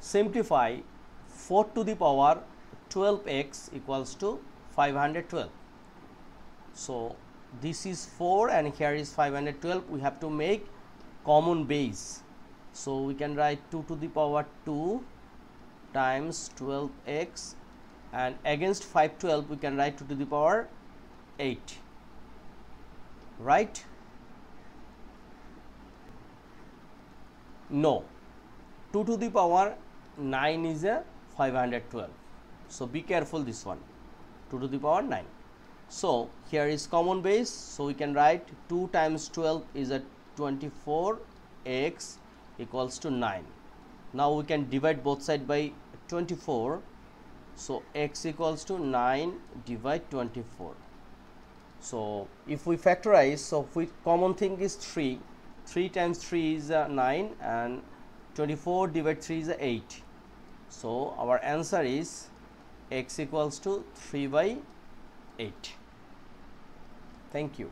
simplify 4 to the power 12x equals to 512. So this is 4 and here is 512. We have to make common base, so we can write 2 to the power 2 times 12x, and against 512 we can write 2 to the power 8, right? No, 2 to the power 9 is a 512, so be careful this one, 2 to the power 9. So here is common base, so we can write 2 times 12 is a 24x equals to 9. Now we can divide both sides by 24, so x equals to 9 divide 24. So if we factorize, so common thing is 3 times 3 is 9 and 24 divide 3 is 8. So our answer is x equals to 3 by 8. Thank you.